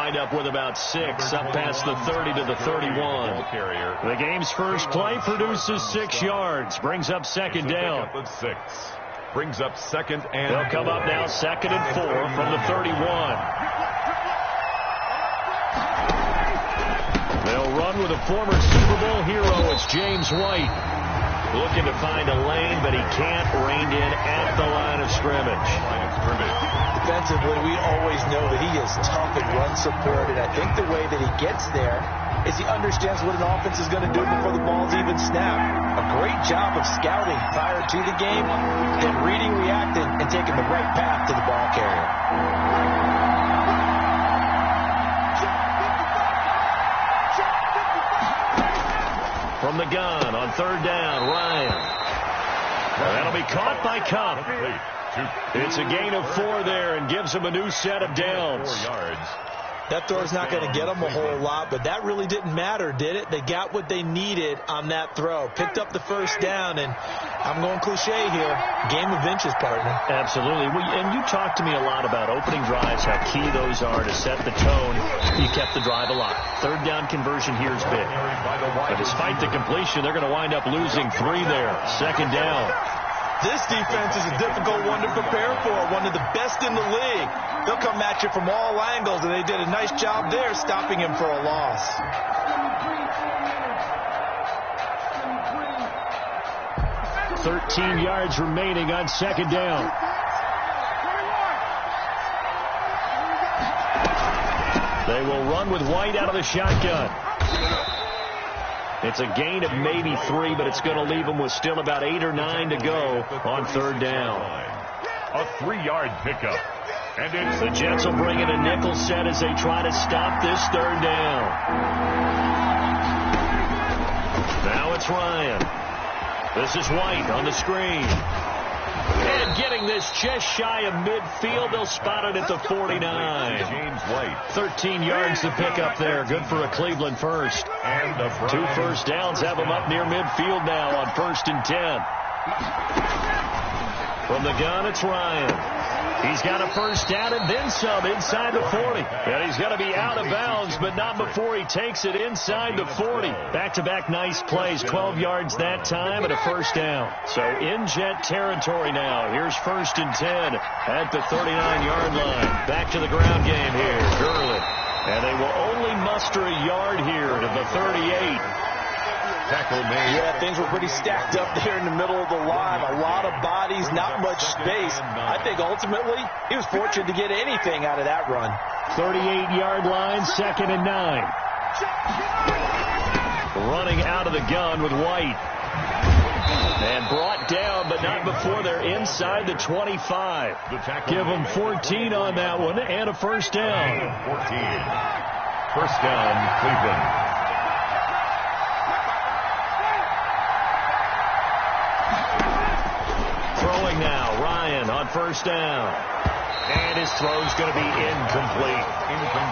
wind up with about 6, up past the 30 to the 31. The game's first play produces 6 yards, brings up second down. Brings up second and they'll come up now 2nd and 4 from the 31. They'll run with a former Super Bowl hero. It's James White. Looking to find a lane, but he can't. Reined in at the line of scrimmage. Defensively, we always know that he is tough and run support, and I think the way that he gets there is he understands what an offense is going to do before the ball's even snapped. A great job of scouting prior to the game, then reading, reacting, and taking the right path to the ball carrier. From the gun on 3rd down, Ryan. That'll be caught by Cup. It's a gain of 4 there and gives him a new set of downs. 4 yards. That throw's not going to get them a whole lot, but that really didn't matter, did it? They got what they needed on that throw. Picked up the first down, and I'm going cliche here. Game of inches, partner. Absolutely. And you talked to me a lot about opening drives, how key those are to set the tone. You kept the drive alive. 3rd down conversion here is big. But despite the completion, they're going to wind up losing 3 there. 2nd down. This defense is a difficult one to prepare for, one of the best in the league. They'll come at you from all angles, and they did a nice job there stopping him for a loss. $13 yards remaining on 2nd down. They will run with White out of the shotgun. It's a gain of maybe 3, but it's going to leave them with still about 8 or 9 to go on 3rd down. A 3-yard pickup. And it's the Jets will bring in a nickel set as they try to stop this 3rd down. Now it's Ryan. This is White on the screen. And getting this just shy of midfield, they'll spot it at the 49. James White. 13 yards to pick up there. Good for a Cleveland first. And 2 first downs have them up near midfield now on 1st and 10. From the gun, it's Ryan. He's got a first down and then some inside the 40. And he's going to be out of bounds, but not before he takes it inside the 40. Back-to-back nice plays, 12 yards that time and a first down. So in Jet territory now. Here's 1st and 10 at the 39-yard line. Back to the ground game here. Gurley. And they will only muster a yard here to the 38. Tackle made. Yeah, things were pretty stacked up there in the middle of the line. A lot of bodies, not much space. I think ultimately he was fortunate to get anything out of that run. 38-yard line, 2nd and 9. Running out of the gun with White. And brought down, but not before they're inside the 25. Give them 14 on that one and a first down. 14. First down, Cleveland. Throwing now, Ryan on first down. And his throw's going to be incomplete.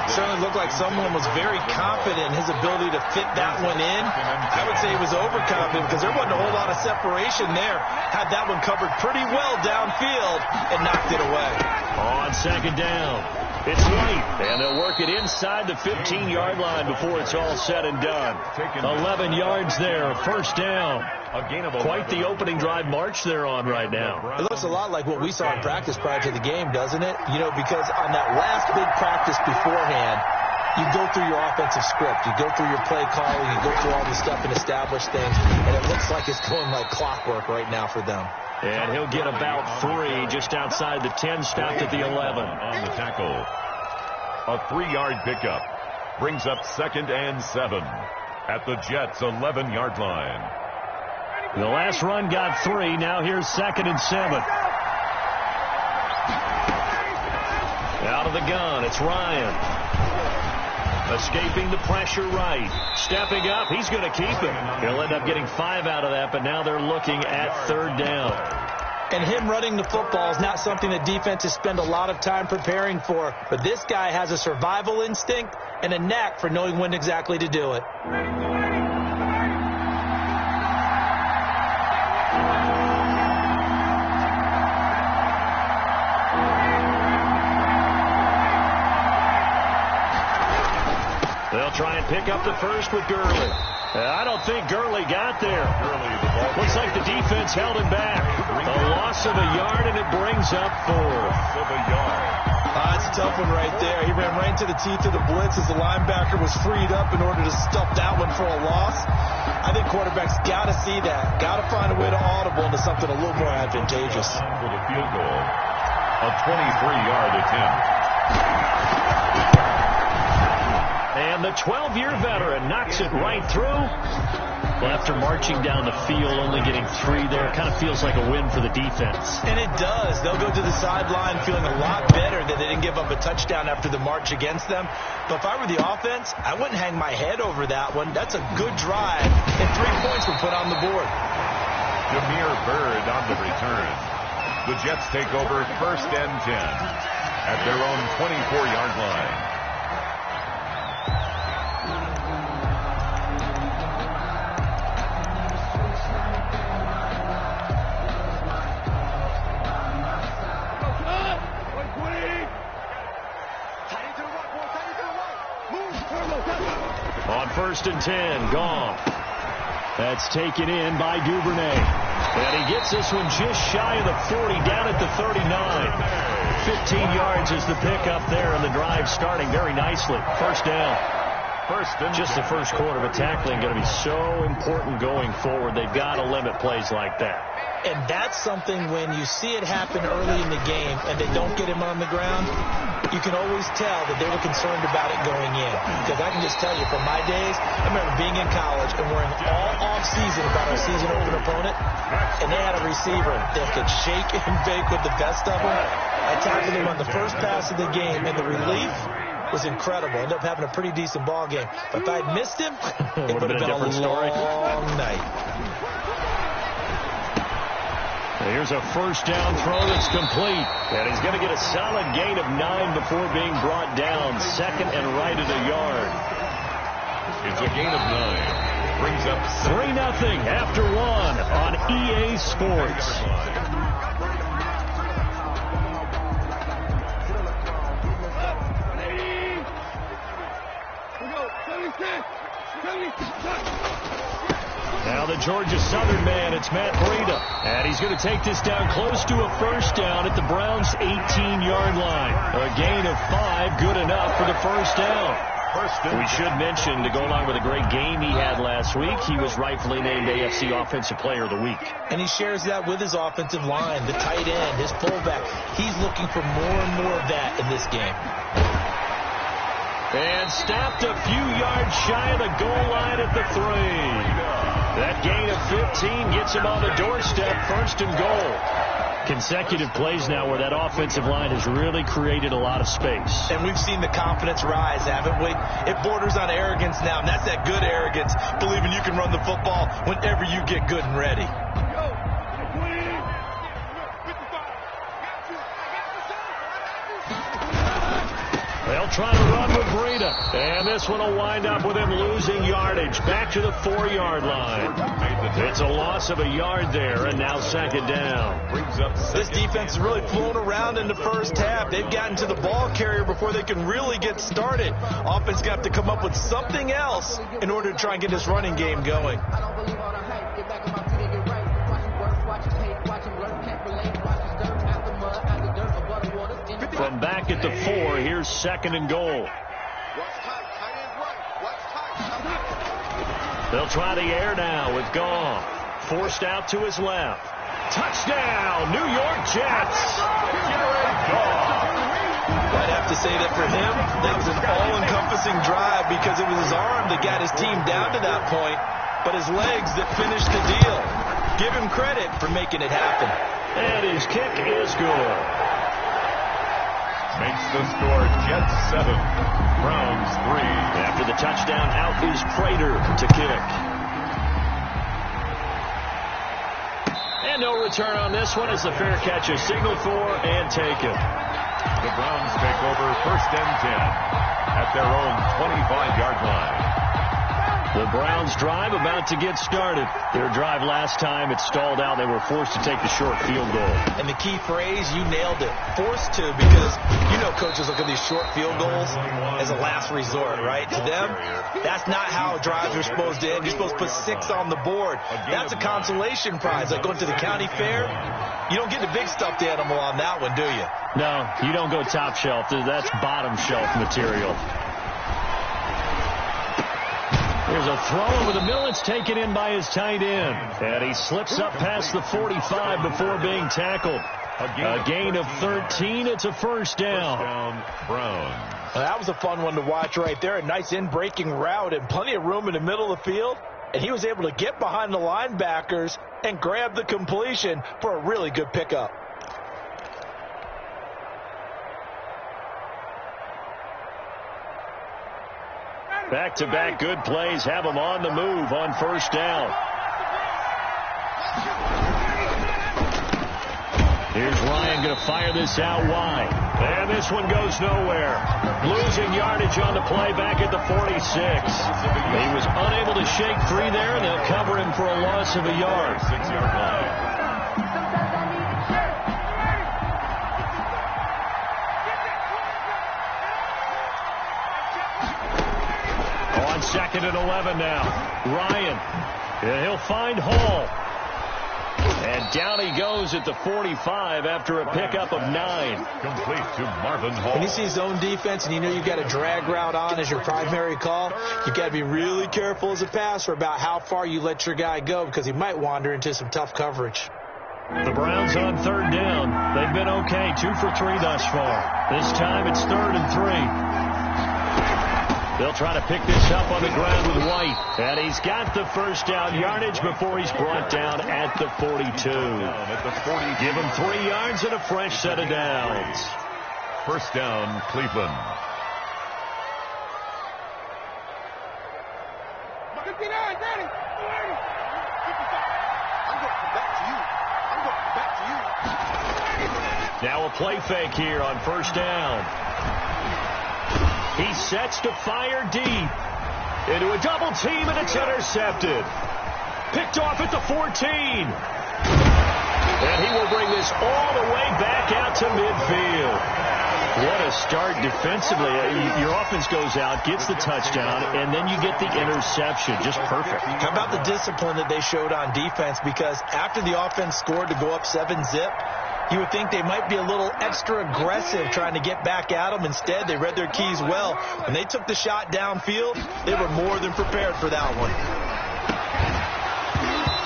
Certainly looked like someone was very confident in his ability to fit that one in. I would say he was overconfident because there wasn't a whole lot of separation there. Had that one covered pretty well downfield and knocked it away. On 2nd down, it's White. And they'll work it inside the 15-yard line before it's all said and done. 11 yards there, first down. Quite the opening drive march they're on right now. It looks a lot like what we saw in practice prior to the game, doesn't it? You know, because on that last big practice beforehand, you go through your offensive script. You go through your play calling. You go through all the stuff and establish things. And it looks like it's going like clockwork right now for them. And he'll get about 3 just outside the 10, stopped at the 11. On the tackle. A 3-yard pickup. Brings up 2nd and 7 at the Jets' 11-yard line. The last run got 3. Now here's 2nd and 7. Out of the gun, it's Ryan. Escaping the pressure right. Stepping up, he's going to keep it. He'll end up getting 5 out of that, but now they're looking at 3rd down. And him running the football is not something that defenses spend a lot of time preparing for. But this guy has a survival instinct and a knack for knowing when exactly to do it. They'll try and pick up the first with Gurley. I don't think Gurley got there. Looks like the defense held him back. A loss of a yard, and it brings up 4. That's a tough one right there. He ran right into the teeth of the blitz as the linebacker was freed up in order to stuff that one for a loss. I think quarterbacks got to see that. Got to find a way to audible into something a little more advantageous. For the field goal, a 23-yard attempt. And the 12-year veteran knocks it right through. Well, after marching down the field, only getting 3 there, kind of feels like a win for the defense. And it does. They'll go to the sideline feeling a lot better that they didn't give up a touchdown after the march against them. But if I were the offense, I wouldn't hang my head over that one. That's a good drive, and 3 points were put on the board. Jameer Byrd on the return. The Jets take over 1st and 10 at their own 24-yard line. On 1st and 10, Goff. That's taken in by Duvernay. And he gets this one just shy of the 40, down at the 39. 15 yards is the pickup there, and the drive starting very nicely. 1st down. Just the first quarter, but tackling going to be so important going forward. They've got to limit plays like that. And that's something when you see it happen early in the game and they don't get him on the ground, you can always tell that they were concerned about it going in. Because I can just tell you from my days, I remember being in college and worrying all off-season about our season open opponent, and they had a receiver that could shake and bake with the best of them. I tackled him on the first pass of the game, and the relief was incredible. Ended up having a pretty decent ball game. But if I'd missed him, it would have been a long night. Here's a 1st down throw that's complete. And he's going to get a solid gain of 9 before being brought down. 2nd and right at a yard. It's a gain of 9. Brings up 3-0 after 1 on EA Sports. Now the Georgia Southern man, it's Matt Breida. And he's going to take this down close to a 1st down at the Browns' 18-yard line. A gain of 5, good enough for the 1st down. We should mention, to go along with a great game he had last week, he was rightfully named AFC Offensive Player of the Week. And he shares that with his offensive line, the tight end, his fullback. He's looking for more and more of that in this game. And stopped a few yards shy of the goal line at the 3. That gain of 15 gets him on the doorstep, 1st and goal. Consecutive plays now where that offensive line has really created a lot of space. And we've seen the confidence rise, haven't we? It borders on arrogance now, and that's that good arrogance, believing you can run the football whenever you get good and ready. They'll try to run with Breida. And this one will wind up with him losing yardage. Back to the 4-yard line. It's a loss of a yard there, and now 2nd down. This defense has really flown around in the first half. They've gotten to the ball carrier before they can really get started. Offense got to come up with something else in order to try and get this running game going. From back at the 4, here's 2nd and goal. They'll try the air now with Goff. Forced out to his left. Touchdown, New York Jets. I'd have to say that for him, that was an all-encompassing drive because it was his arm that got his team down to that point, but his legs that finished the deal. Give him credit for making it happen. And his kick is good. Makes the score Jets 7, Browns 3. After the touchdown, out is Prater to kick. And no return on this one as the fair catch is signaled for and taken. The Browns take over 1st and 10 at their own 25-yard line. The Browns drive about to get started. Their drive last time, it stalled out. They were forced to take the short field goal. And the key phrase, you nailed it, forced to, because you know coaches look at these short field goals as a last resort, right? To them, that's not how drives are supposed to end. You're supposed to put 6 on the board. That's a consolation prize, like going to the county fair. You don't get the big stuffed animal on that one, do you? No, you don't go top shelf. That's bottom shelf material. There's a throw over the middle. It's taken in by his tight end. And he slips up past the 45 before being tackled. A gain of 13. It's a first down. Browns. Well, that was a fun one to watch right there. A nice in-breaking route and plenty of room in the middle of the field. And he was able to get behind the linebackers and grab the completion for a really good pickup. Back-to-back good plays have him on the move on first down. Here's Ryan going to fire this out wide. And this one goes nowhere. Losing yardage on the play back at the 46. He was unable to shake free there, and they'll cover him for a loss of a yard. 6-yard line. On 2nd and 11 now. Ryan. And he'll find Hall. And down he goes at the 45 after a pickup of 9. Complete to Marvin Hall. When you see zone defense and you know you've got a drag route on as your primary call, you've got to be really careful as a passer about how far you let your guy go because he might wander into some tough coverage. The Browns on 3rd down. They've been okay, 2 for 3 thus far. This time it's 3rd and 3. They'll try to pick this up on the ground with White. And he's got the first down yardage before he's brought down at the 42. Give him 3 yards and a fresh set of downs. First down, Cleveland. Now a play fake here on first down. He sets to fire deep into a double team, and it's intercepted. Picked off at the 14. And he will bring this all the way back out to midfield. What a start defensively. Your offense goes out, gets the touchdown, and then you get the interception. Just perfect. How about the discipline that they showed on defense? Because after the offense scored to go up 7-zip, you would think they might be a little extra aggressive trying to get back at them. Instead, they read their keys well. When they took the shot downfield, they were more than prepared for that one.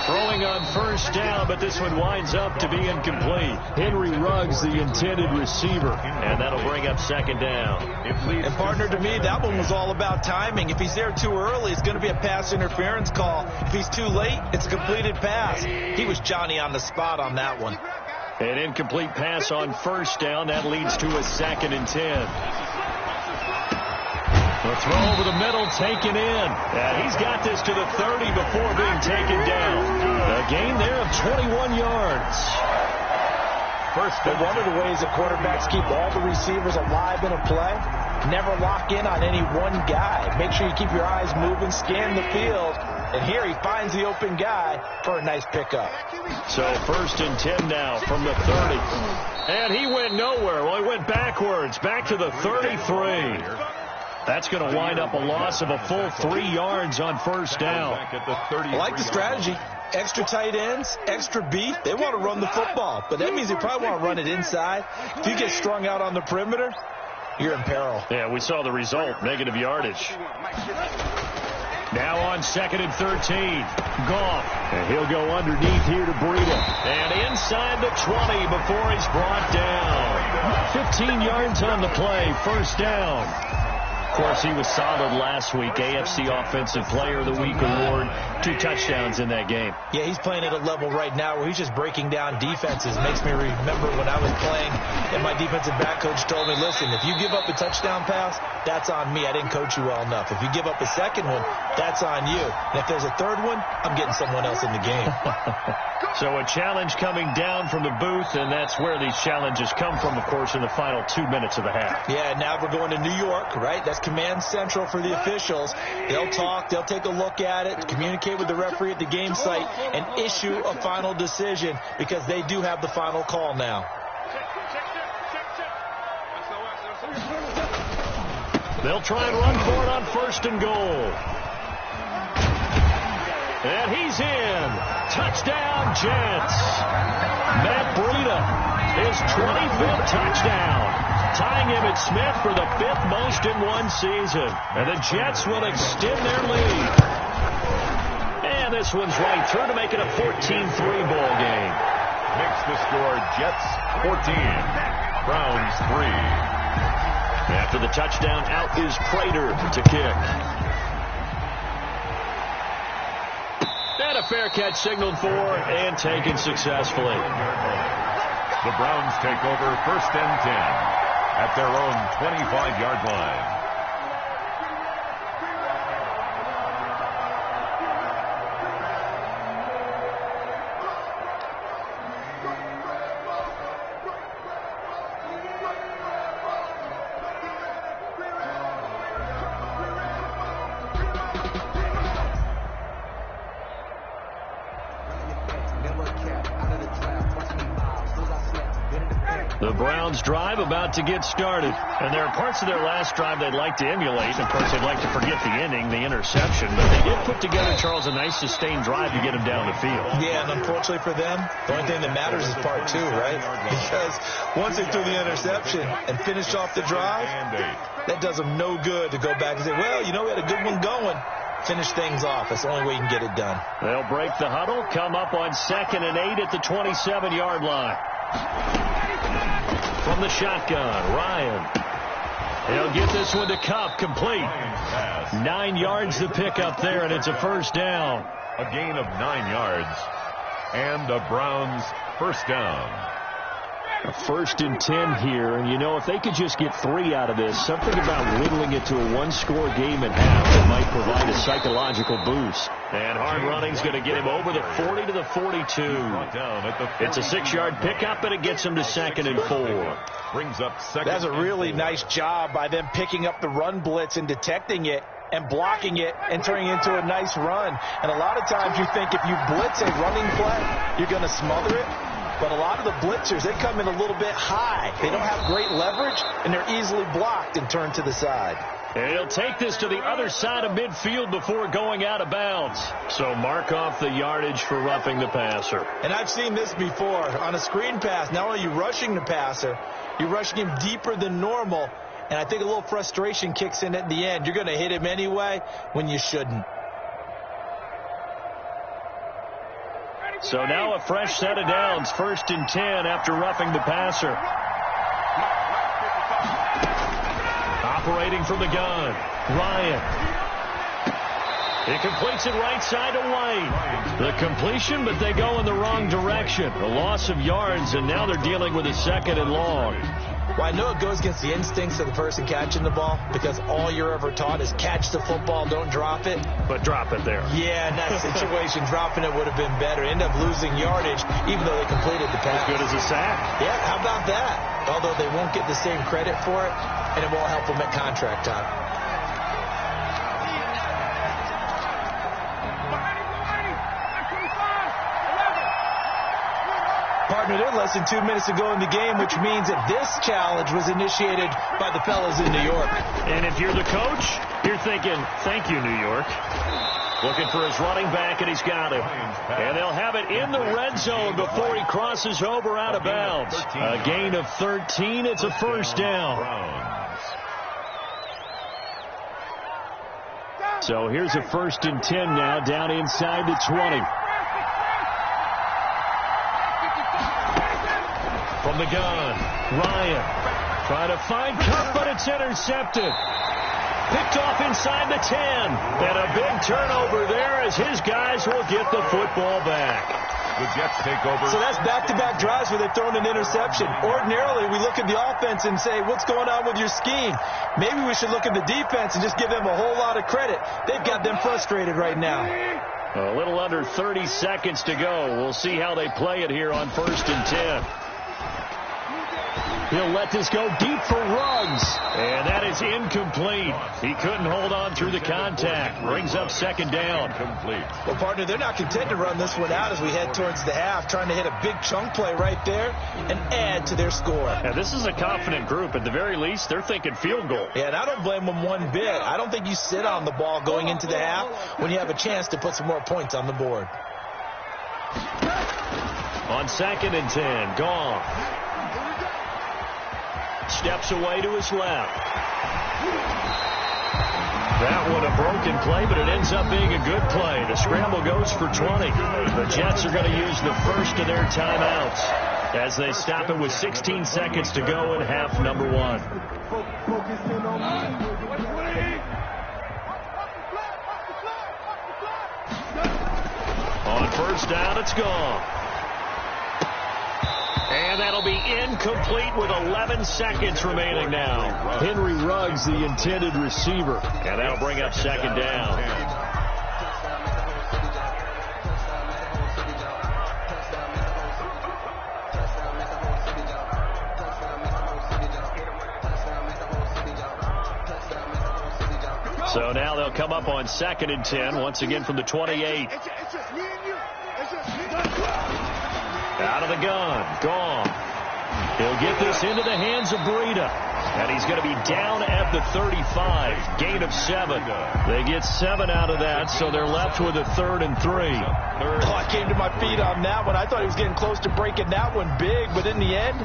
Throwing on first down, but this one winds up to be incomplete. Henry Ruggs, the intended receiver, and that'll bring up 2nd down. And partner, to me, that one was all about timing. If he's there too early, it's going to be a pass interference call. If he's too late, it's a completed pass. He was Johnny on the spot on that one. An incomplete pass on first down. That leads to a 2nd and 10. The throw over the middle, taken in. And he's got this to the 30 before being taken down. A gain there of 21 yards. But one of the ways that quarterbacks keep all the receivers alive in a play, never lock in on any one guy. Make sure you keep your eyes moving, scan the field. And here he finds the open guy for a nice pickup. So 1st and 10 now from the 30. And he went nowhere. Well, he went backwards, back to the 33. That's going to wind up a loss of a full 3 yards on first down. I like the strategy. Extra tight ends, extra beat. They want to run the football, but that means they probably want to run it inside. If you get strung out on the perimeter, you're in peril. Yeah, we saw the result, negative yardage. Now on 2nd and 13. Goff. And he'll go underneath here to Breida. And inside the 20 before he's brought down. 15 yards on the play. First down. Of course, he was solid last week. AFC Offensive Player of the Week award. 2 touchdowns in that game. Yeah, he's playing at a level right now where he's just breaking down defenses. Makes me remember when I was playing and my defensive back coach told me, listen, if you give up a touchdown pass, that's on me. I didn't coach you well enough. If you give up a second one, that's on you. And if there's a third one, I'm getting someone else in the game. So a challenge coming down from the booth, and that's where these challenges come from, of course, in the final 2 minutes of the half. Yeah, now we're going to New York, right? That's command central for the officials. They'll talk, they'll take a look at it, communicate with the referee at the game site, and issue a final decision because they do have the final call now. They'll try and run for it on 1st and goal. And he's in. Touchdown, Jets. Matt Breida, his 25th touchdown, tying Emmitt Smith for the 5th most in one season. And the Jets will extend their lead. And this one's right through to make it a 14-3 ball game. Makes the score Jets 14, Browns 3. After the touchdown, out is Prater to kick. And a fair catch signaled for and taken successfully. The Browns take over 1st and 10 at their own 25-yard line. The Browns drive about to get started. And there are parts of their last drive they'd like to emulate. Of course, they'd like to forget the inning, the interception. But they did put together, Charles, a nice sustained drive to get them down the field. Yeah, and unfortunately for them, the only thing that matters is part 2, right? Because once they threw the interception and finished off the drive, that does them no good to go back and say, well, you know, we had a good one going. Finish things off. That's the only way you can get it done. They'll break the huddle, come up on 2nd and 8 at the 27-yard line. From the shotgun, Ryan. He'll get this one to Cup, complete. 9 yards to pick up there, and it's a 1st down. A gain of 9 yards, and the Browns 1st down. A 1st and 10 here, and you know, if they could just get 3 out of this, something about whittling it to a one-score game at half that might provide a psychological boost. And hard running's going to get him over the 40 to the 42. It's a 6-yard pickup, and it gets him to 2nd and 4. Brings up 2nd. That's a really nice job by them picking up the run blitz and detecting it and blocking it and turning it into a nice run. And a lot of times you think if you blitz a running play, you're going to smother it. But a lot of the blitzers, they come in a little bit high. They don't have great leverage, and they're easily blocked and turned to the side. And he'll take this to the other side of midfield before going out of bounds. So mark off the yardage for roughing the passer. And I've seen this before. On a screen pass, not only are you rushing the passer, you're rushing him deeper than normal. And I think a little frustration kicks in at the end. You're going to hit him anyway when you shouldn't. So now a fresh set of downs, 1st and 10 after roughing the passer. Operating from the gun, Ryan. He completes it right side to White. The completion, but they go in the wrong direction. A loss of yards, and now they're dealing with a 2nd and long. Well, I know it goes against the instincts of the person catching the ball because all you're ever taught is catch the football, don't drop it. But drop it there. Yeah, in that situation, dropping it would have been better. End up losing yardage, even though they completed the pass. As good as a sack. Yeah, how about that? Although they won't get the same credit for it, and it won't help them at contract time. Partner, they're less than 2 minutes to go in the game, which means that this challenge was initiated by the fellas in New York. And if you're the coach, you're thinking, thank you, New York. Looking for his running back, and he's got him. And they'll have it in the red zone before he crosses over out of bounds. A gain of 13. It's a 1st down. So here's a 1st and 10 now, down inside the 20. From the gun, Ryan trying to find Cup, but it's intercepted. Picked off inside the 10. And a big turnover there as his guys will get the football back. The Jets take over. So that's back-to-back drives where they've thrown an interception. Ordinarily, we look at the offense and say, what's going on with your scheme? Maybe we should look at the defense and just give them a whole lot of credit. They've got them frustrated right now. A little under 30 seconds to go. We'll see how they play it here on 1st and 10. He'll let this go deep for Ruggs. And that is incomplete. He couldn't hold on through the contact. Brings up 2nd down. Complete. Well, partner, they're not content to run this one out as we head towards the half, trying to hit a big chunk play right there and add to their score. Yeah, this is a confident group. At the very least, they're thinking field goal. Yeah, and I don't blame them one bit. I don't think you sit on the ball going into the half when you have a chance to put some more points on the board. On 2nd and 10, gone. Steps away to his left. That would have broken play, but it ends up being a good play. The scramble goes for 20. The Jets are going to use the first of their timeouts as they stop it with 16 seconds to go in half number 1. On 1st down, it's gone. And that'll be incomplete with 11 seconds remaining now. Henry Ruggs, the intended receiver. And that'll bring up 2nd down. So now they'll come up on 2nd and 10, once again from the 28. Out of the gun. Gone. He'll get this into the hands of Breida. And he's going to be down at the 35. Gain of 7. They get 7 out of that, so they're left with a 3rd and 3. Oh, I came to my feet on that one. I thought he was getting close to breaking that one big, but in the end,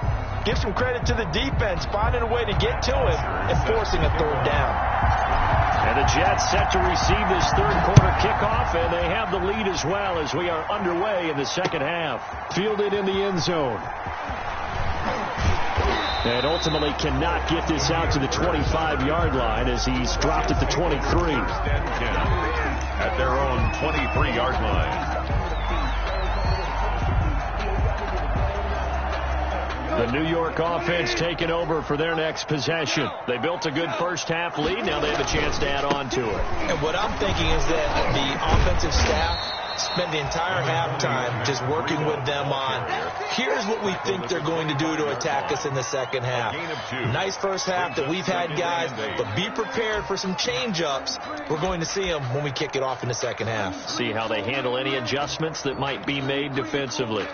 give some credit to the defense, finding a way to get to him and forcing a 3rd down. And the Jets set to receive this 3rd quarter kickoff, and they have the lead as well as we are underway in the 2nd half. Fielded in the end zone. And ultimately cannot get this out to the 25-yard line as he's dropped at the 23. At their own 23-yard line. The New York offense taking over for their next possession. They built a good first half lead. Now they have a chance to add on to it. And what I'm thinking is that the offensive staff spend the entire halftime just working with them on, here's what we think they're going to do to attack us in the 2nd half. Nice first half that we've had, guys, but be prepared for some change-ups. We're going to see them when we kick it off in the 2nd half. See how they handle any adjustments that might be made defensively.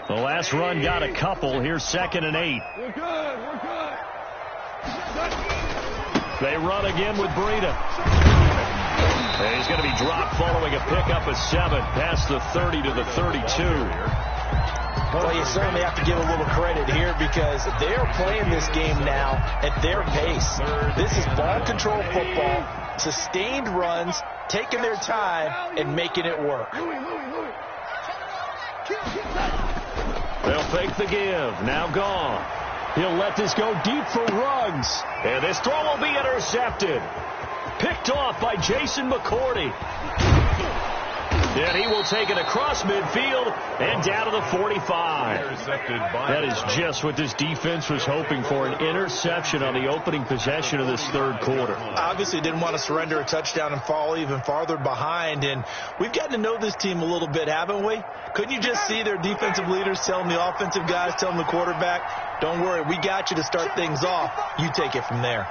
The last run got a couple. Here's 2nd and 8. We're good. They run again with Breida. And he's going to be dropped following a pickup of 7 past the 30 to the 32. Well, you certainly have to give a little credit here because they are playing this game now at their pace. This is ball control football, sustained runs, taking their time and making it work. They'll fake the give. Now gone. He'll let this go deep for Ruggs. And this throw will be intercepted. Picked off by Jason McCourty. And he will take it across midfield and down to the 45. That is just what this defense was hoping for, an interception on the opening possession of this 3rd quarter. Obviously didn't want to surrender a touchdown and fall even farther behind. And we've gotten to know this team a little bit, haven't we? Couldn't you just see their defensive leaders telling the offensive guys, telling the quarterback, don't worry, we got you to start things off. You take it from there.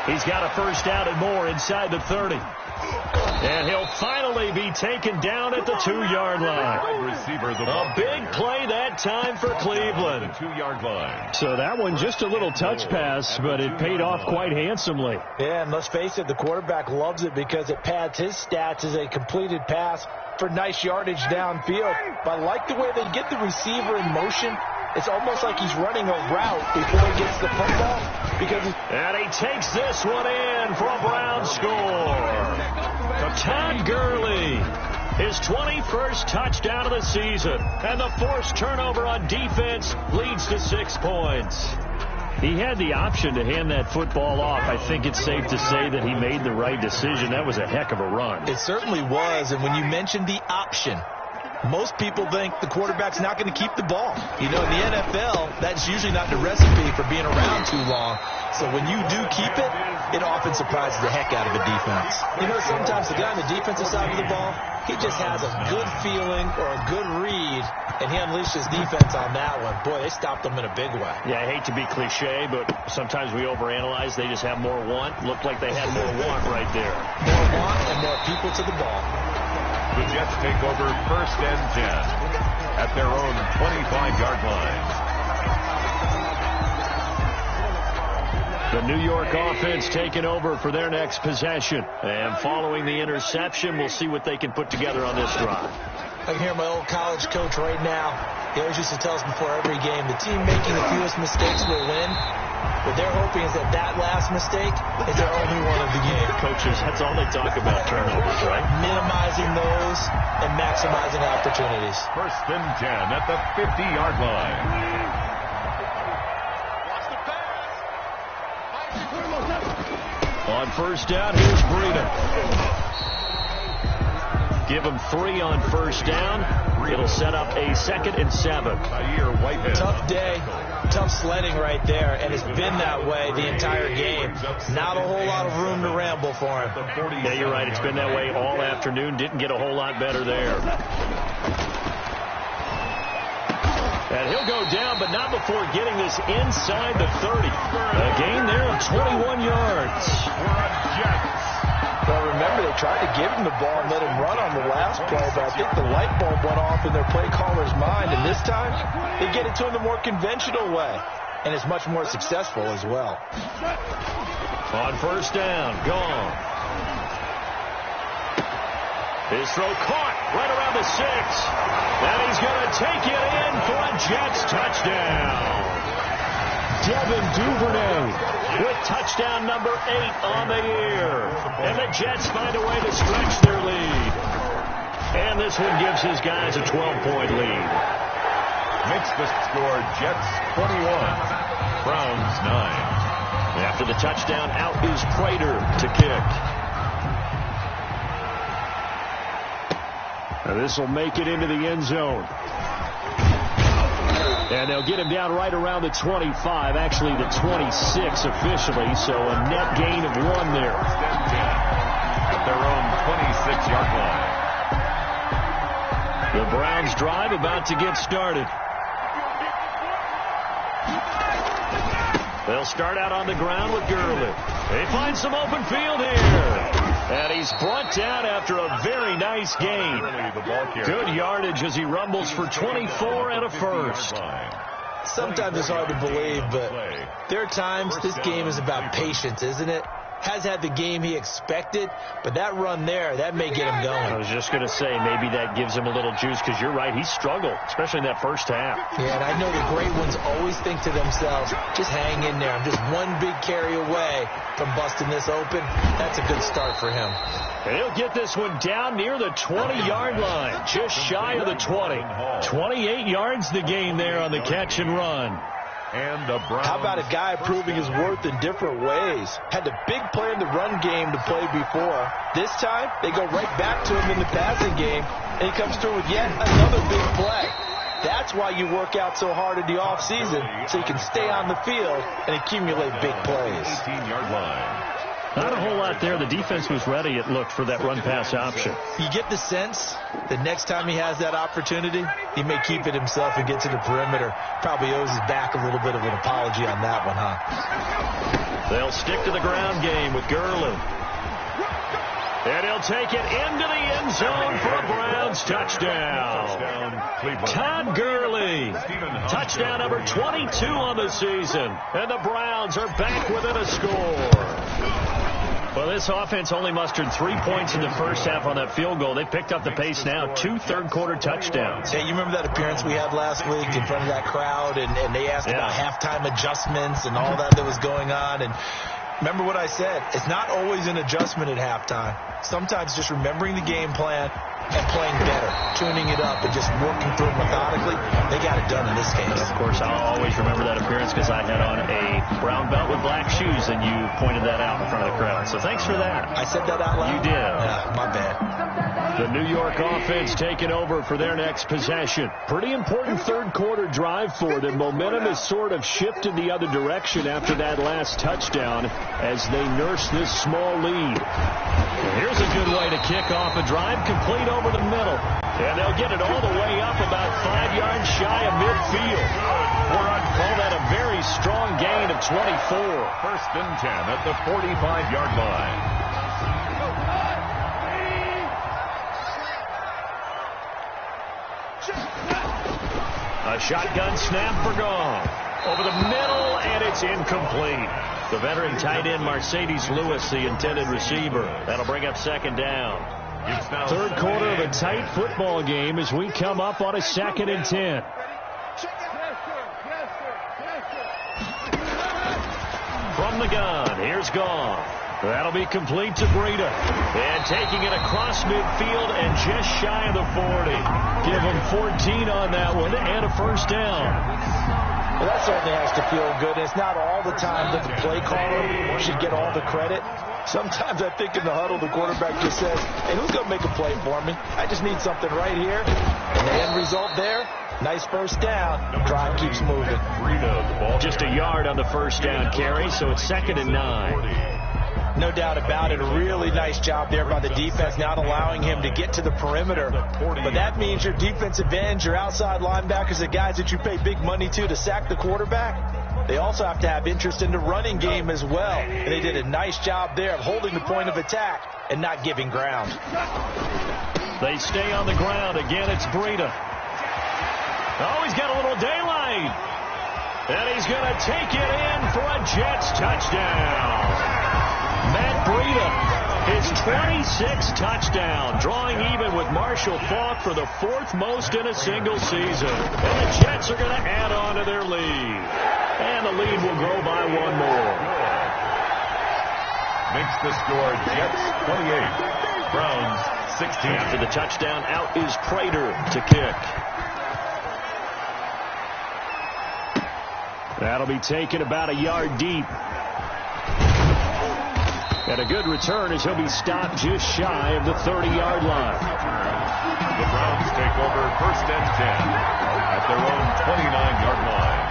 He's got a first down and more inside the 30. And he'll finally be taken down at the 2-yard line. A big play that time for Cleveland. 2-yard line. So that one just a little touch pass, but it paid off quite handsomely. Yeah, and let's face it, the quarterback loves it because it pads his stats as a completed pass for nice yardage downfield. But I like the way they get the receiver in motion. It's almost like he's running a route before he gets the football. And he takes this one in for a Brown score. Todd Gurley, his 21st touchdown of the season. And the forced turnover on defense leads to 6 points. He had the option to hand that football off. I think it's safe to say that he made the right decision. That was a heck of a run. It certainly was. And when you mentioned the option, Most people think the quarterback's not going to keep the ball. You know, in the NFL, that's usually not the recipe for being around too long. So when you do keep it, it often surprises the heck out of a defense. You know, sometimes the guy on the defensive side of the ball, he just has a good feeling or a good read, and he unleashed his defense on that one. Boy, they stopped him in a big way. Yeah, I hate to be cliche, but sometimes we overanalyze. They just have more want. Looked like they had more want right there. More want and more people to the ball. The Jets take over 1st and 10 at their own 25-yard line. The New York offense taking over for their next possession. And following the interception, we'll see what they can put together on this drive. I can hear my old college coach right now. He always used to tell us before every game, the team making the fewest mistakes will win. What they're hoping is that that last mistake is their only one of the game. Coaches, that's all they talk about, turnovers, right? Minimizing those and maximizing opportunities. 1st and 10 at the 50-yard line. On 1st down, here's Breida. Give him 3 on 1st down. It'll set up a 2nd and 7. Tough day, tough sledding right there, and it's been that way the entire game. Not a whole lot of room to ramble for him. Yeah, you're right. It's been that way all afternoon. Didn't get a whole lot better there. And he'll go down, but not before getting this inside the 30. A gain there of 21 yards. Well, remember, they tried to give him the ball and let him run on the last play, but I think the light bulb went off in their play caller's mind, and this time they get it to him the more conventional way, and it's much more successful as well. On 1st down, gone. His throw caught right around the 6. And he's going to take it in for a Jets touchdown. Devin Duvernay with touchdown number 8 on the year. And the Jets find a way to stretch their lead. And this one gives his guys a 12-point lead. Makes the score Jets 21, Browns 9. After the touchdown, out is Prater to kick. And this will make it into the end zone. And they'll get him down right around the 25, actually the 26 officially, so a net gain of 1 there. At their own 26-yard line. The Browns drive about to get started. They'll start out on the ground with Gurley. They find some open field here. And he's brought down after a very nice gain. Good yardage as he rumbles for 24 and a first. Sometimes it's hard to believe, but there are times this game is about patience, isn't it? Has had the game he expected, but that run there, that may get him going. I was just going to say, maybe that gives him a little juice, because you're right, he struggled, especially in that first half. Yeah, and I know the great ones always think to themselves, just hang in there. I'm just one big carry away from busting this open. That's a good start for him. And he'll get this one down near the 20-yard line, just shy of the 20. 28 yards the gain there on the catch and run. And the Browns. How about a guy proving his worth in different ways? Had the big play in the run game to play before. This time, they go right back to him in the passing game, and he comes through with yet another big play. That's why you work out so hard in the offseason, so you can stay on the field and accumulate big plays. 18-yard line. Not a whole lot there. The defense was ready, it looked, for that run-pass option. You get the sense that next time he has that opportunity, he may keep it himself and get to the perimeter. Probably owes his back a little bit of an apology on that one, huh? They'll stick to the ground game with Gurley. And he'll take it into the end zone for a Browns touchdown. Todd Gurley, touchdown number 22 on the season. And the Browns are back within a score. Well, this offense only mustered 3 points in the first half on that field goal. They picked up the pace now, 2 third-quarter touchdowns. Hey, you remember that appearance we had last week in front of that crowd, and they asked about halftime adjustments and all that was going on, and remember what I said. It's not always an adjustment at halftime. Sometimes just remembering the game plan and playing better, tuning it up and just working through it methodically. They got it done in this case. And of course, I'll always remember that appearance because I had on a brown belt with black shoes, and you pointed that out in front of the crowd. So thanks for that. I said that out loud? You did. My bad. The New York offense taking over for their next possession. Pretty important third quarter drive for them. Momentum has sort of shifted the other direction after that last touchdown as they nurse this small lead. Here's a good way to kick off a drive, complete over the middle. And they'll get it all the way up about 5 yards shy of midfield. Call that a very strong gain of 24. First and 10 at the 45-yard line. A shotgun snap for Goff. Over the middle, and it's incomplete. The veteran tight end Mercedes Lewis, the intended receiver. That'll bring up second down. Third quarter of a tight football game as we come up on a 2nd and 10. From the gun, here's Goff. That'll be complete to Breida. And taking it across midfield and just shy of the 40. Give him 14 on that one and a first down. Well, that certainly has to feel good. It's not all the time that the play caller should get all the credit. Sometimes I think in the huddle, the quarterback just says, hey, who's going to make a play for me? I just need something right here. And the end result there, nice first down. Drive keeps moving. Just a yard on the first down carry, so it's 2nd and 9. No doubt about it. A really nice job there by the defense, not allowing him to get to the perimeter. But that means your defensive ends, your outside linebackers, the guys that you pay big money to sack the quarterback, they also have to have interest in the running game as well. And they did a nice job there of holding the point of attack and not giving ground. They stay on the ground. Again, it's Breida. Oh, he's got a little daylight. And he's going to take it in for a Jets touchdown. Matt Breida, his 26th touchdown, drawing even with Marshall Faulk for the 4th most in a single season. And the Jets are going to add on to their lead. And the lead will grow by 1 more. Makes the score Jets 28, Browns 16. After the touchdown, out is Prater to kick. That'll be taken about a yard deep. And a good return as he'll be stopped just shy of the 30-yard line. The Browns take over 1st and 10 at their own 29-yard line.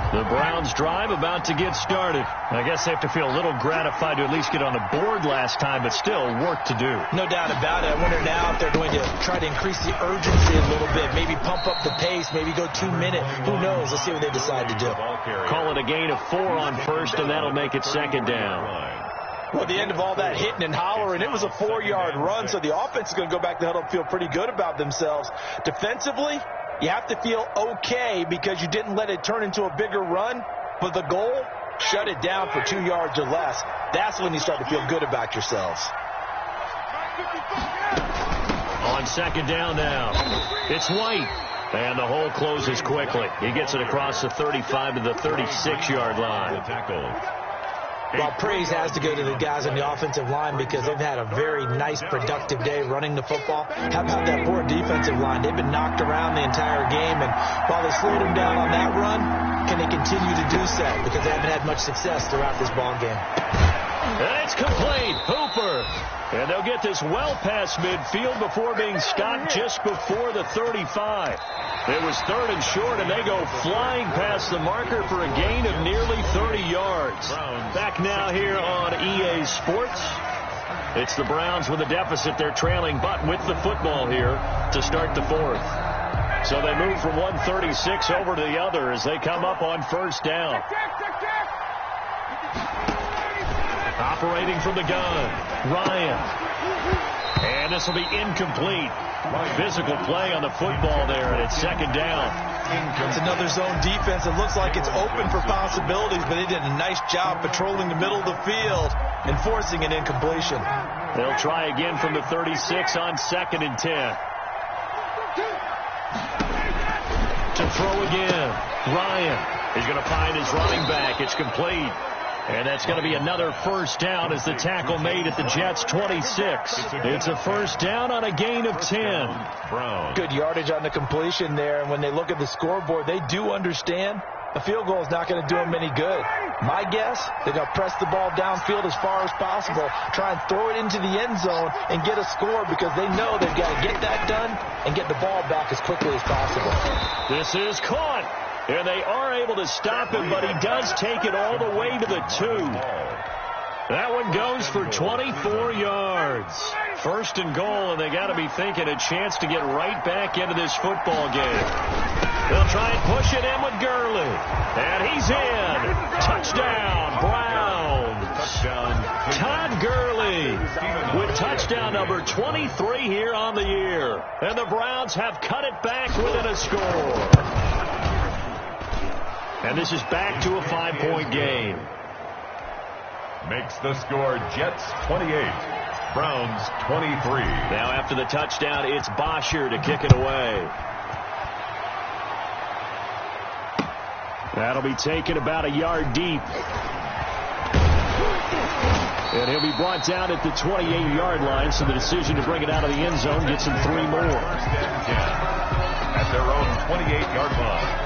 The Browns drive about to get started. I guess they have to feel a little gratified to at least get on the board last time, but still work to do. No doubt about it. I wonder now if they're going to try to increase the urgency a little bit, maybe pump up the pace, maybe go 2 minute. Who knows? Let's see what they decide to do. Call it a gain of 4 on first, and that'll make it 2nd down. Well, at the end of all that hitting and hollering, it was a 4-yard run, so the offense is going to go back to the huddle and feel pretty good about themselves. Defensively, you have to feel okay because you didn't let it turn into a bigger run, but the goal, shut it down for 2 yards or less. That's when you start to feel good about yourselves. On 2nd down now, it's White. And the hole closes quickly. He gets it across the 35 to the 36-yard line. Well, praise has to go to the guys on the offensive line because they've had a very nice, productive day running the football. How about that poor defensive line? They've been knocked around the entire game, and while they slowed them down on that run, can they continue to do so? Because they haven't had much success throughout this ball game. And it's complete. Hooper. And they'll get this well past midfield before being stopped just before the 35. It was 3rd and short, and they go flying past the marker for a gain of nearly 30 yards. Back now here on EA Sports. It's the Browns with a deficit. They're trailing, but with the football here to start the 4th. So they move from 136 over to the other as they come up on first down. Operating from the gun, Ryan. And this will be incomplete. Physical play on the football there, and it's 2nd down. It's another zone defense. It looks like it's open for possibilities, but they did a nice job patrolling the middle of the field and forcing an incompletion. They'll try again from the 36 on 2nd and 10. To throw again, Ryan is going to find his running back. It's complete. And that's going to be another first down as the tackle made at the Jets' 26. It's a first down on a gain of 10. Brown. Good yardage on the completion there. And when they look at the scoreboard, they do understand a field goal is not going to do them any good. My guess, they're going to press the ball downfield as far as possible, try and throw it into the end zone and get a score because they know they've got to get that done and get the ball back as quickly as possible. This is caught, and they are able to stop him, but he does take it all the way to the 2. That one goes for 24 yards. First and goal, and they got to be thinking a chance to get right back into this football game. They'll try and push it in with Gurley. And he's in. Touchdown, Browns. Touchdown. Todd Gurley with touchdown number 23 here on the year. And the Browns have cut it back within a score. And this is back to a 5-point game. Makes the score Jets 28, Browns 23. Now after the touchdown, it's Bosher to kick it away. That'll be taken about a yard deep. And he'll be brought down at the 28-yard line, so the decision to bring it out of the end zone gets him 3 more. First and 10 at their own 28-yard line.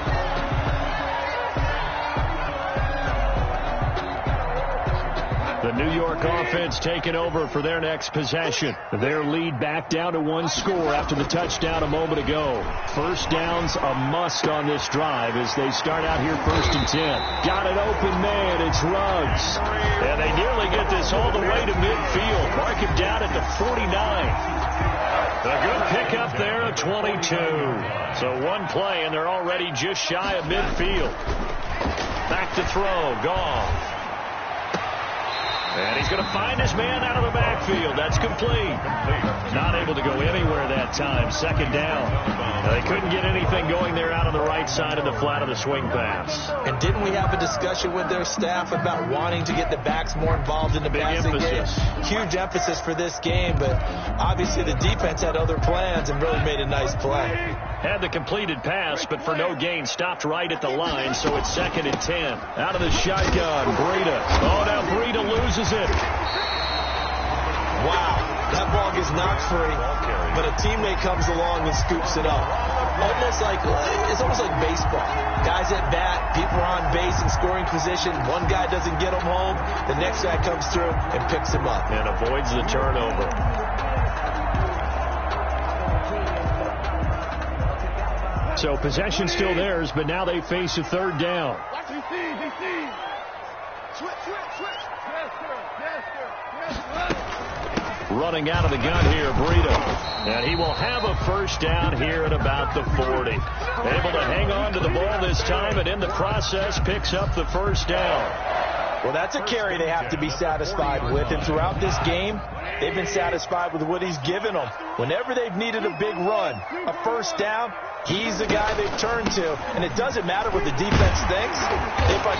The New York offense taking over for their next possession. Their lead back down to 1 score after the touchdown a moment ago. First down's a must on this drive as they start out here 1st and 10. Got an open man. It's Ruggs. And they nearly get this all the way to midfield. Mark him down at the 49. A good pickup there of 22. So one play and they're already just shy of midfield. Back to throw. Goff. And he's going to find his man out of the backfield. That's complete. Not able to go anywhere that time. Second down. They couldn't get anything going there out on the right side of the flat of the swing pass. And didn't we have a discussion with their staff about wanting to get the backs more involved in the passing game? Huge emphasis for this game, but obviously the defense had other plans and really made a nice play. Had the completed pass, but for no gain, stopped right at the line, so it's 2nd and 10. Out of the shotgun, Breida. Oh, now Breida loses it. Wow, that ball gets knocked free, but a teammate comes along and scoops it up. It's almost like baseball. Guys at bat, people are on base in scoring position. One guy doesn't get him home, the next guy comes through and picks him up. And avoids the turnover. So possession still theirs, but now they face a 3rd down. Running out of the gun here, Breida. And he will have a first down here at about the 40. Able to hang on to the ball this time, and in the process picks up the first down. Well, that's a carry they have to be satisfied with. And throughout this game, they've been satisfied with what he's given them. Whenever they've needed a big run, a first down, he's the guy they've turned to. And it doesn't matter what the defense thinks.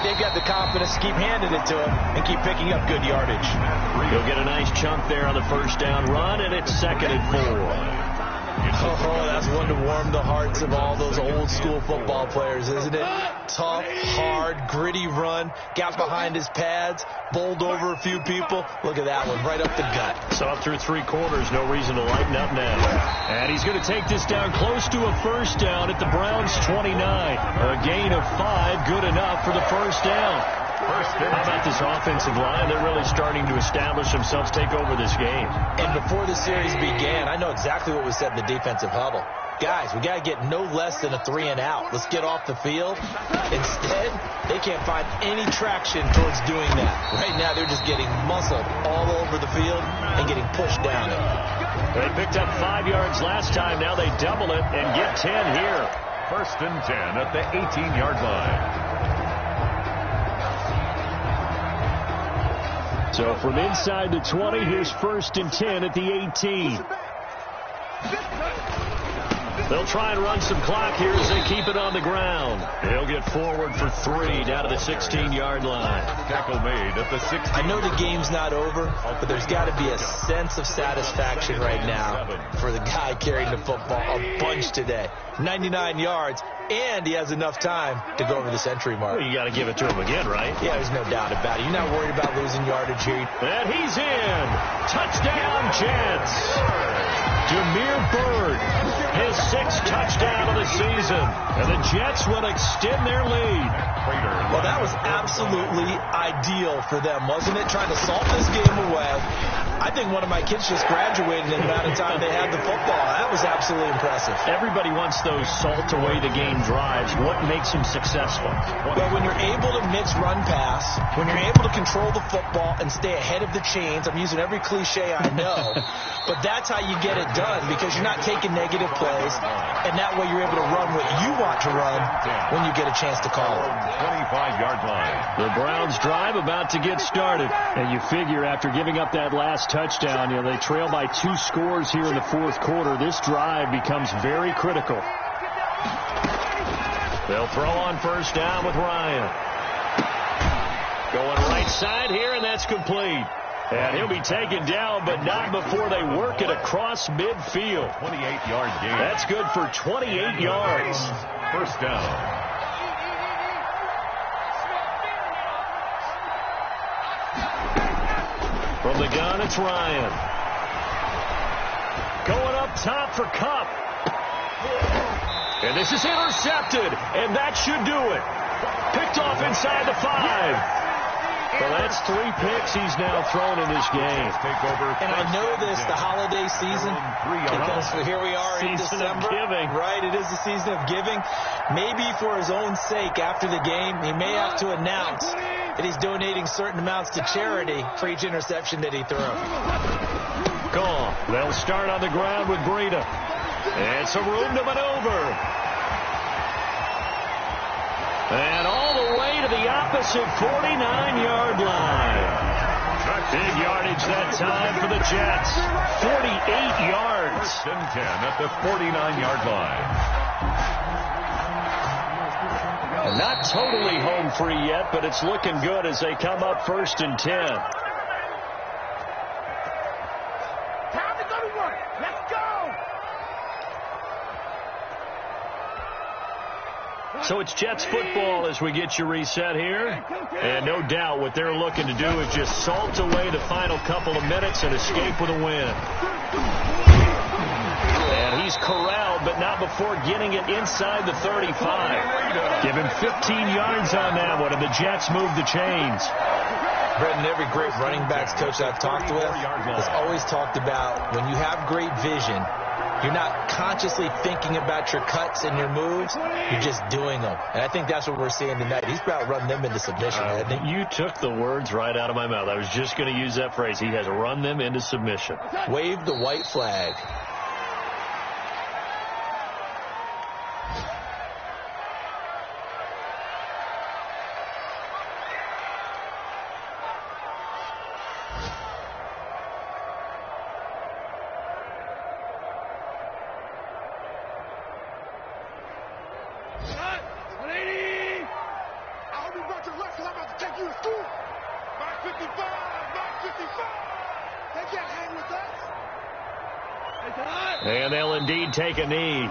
They've got the confidence to keep handing it to him and keep picking up good yardage. He'll get a nice chunk there on the first down run, and it's 2nd and 4. Oh, that's one to warm the hearts of all those old school football players, isn't it? Tough, hard, gritty run, got behind his pads, bowled over a few people. Look at that one, right up the gut. So up through 3 quarters, no reason to lighten up now. And he's going to take this down close to a first down at the Browns' 29. A gain of 5, good enough for the first down. How about this offensive line? They're really starting to establish themselves, take over this game. And before the series began, I know exactly what was said in the defensive huddle. Guys, we got to get no less than a 3 and out. Let's get off the field. Instead, they can't find any traction towards doing that. Right now, they're just getting muscled all over the field and getting pushed down it. They picked up 5 yards last time. Now they double it and get 10 here. 1st and 10 at the 18-yard line. So from inside the 20, here's 1st and 10 at the 18. They'll try and run some clock here as they keep it on the ground. He'll get forward for 3 down to the 16-yard line. Tackle made at the 16. I know the game's not over, but there's got to be a sense of satisfaction right now for the guy carrying the football a bunch today. 99 yards, and he has enough time to go over the century mark. Well, you got to give it to him again, right? Yeah, there's no doubt about it. You're not worried about losing yardage here. And he's in. Touchdown, Jets. Jameer Byrd, his 6th touchdown of the season. And the Jets will extend their lead. Well, that was absolutely ideal for them, wasn't it? Trying to salt this game away. I think one of my kids just graduated in the amount of time they had the football. That was absolutely impressive. Everybody wants those salt-away-the-game drives. What makes them successful? Well, when you're able to mix run-pass, when you're able to control the football and stay ahead of the chains, I'm using every cliche I know, but that's how you get it done because you're not taking negative plays, and that way you're able to run what you want to run when you get a chance to call it. 25-yard line. The Browns drive about to get started, and you figure after giving up that last touchdown, they trail by 2 scores here in the 4th quarter. This drive becomes very critical. They'll throw on first down with Ryan. Going right side here, and that's complete. And he'll be taken down, but not before they work it across midfield. 28-yard gain. That's good for 28 yards. First down. From the gun, it's Ryan. Going up top for Kupp. And this is intercepted, and that should do it. Picked off inside the 5. Well, that's 3 picks he's now thrown in this game. And I know this, the holiday season, because here we are in December. Giving. Right, it is the season of giving. Maybe for his own sake after the game, he may have to announce that he's donating certain amounts to charity for each interception that he threw. Gone. They'll start on the ground with Breida. And some room to maneuver. And all the way to the opposite 49-yard line. Big yardage that time for the Jets. 48 yards. First and 10 at the 49-yard line. Not totally home free yet, but it's looking good as they come up 1st and 10. Time to go to work. Let's go. So it's Jets football as we get you reset here. And no doubt what they're looking to do is just salt away the final couple of minutes and escape with a win. And he's corralled, but not before getting it inside the 35. Give him 15 yards on that one, and the Jets move the chains. Brendan, every great running backs coach I've talked with has always talked about when you have great vision, you're not consciously thinking about your cuts and your moves. You're just doing them. And I think that's what we're seeing tonight. He's about run them into submission, hasn't he? You took the words right out of my mouth. I was just going to use that phrase. He has run them into submission. Wave the white flag. And they'll indeed take a knee.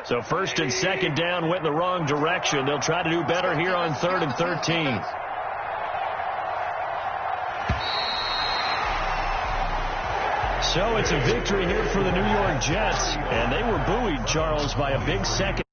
So 1st and 2nd down went in the wrong direction. They'll try to do better here on 3rd and 13. So it's a victory here for the New York Jets. And they were buoyed, Charles, by a big second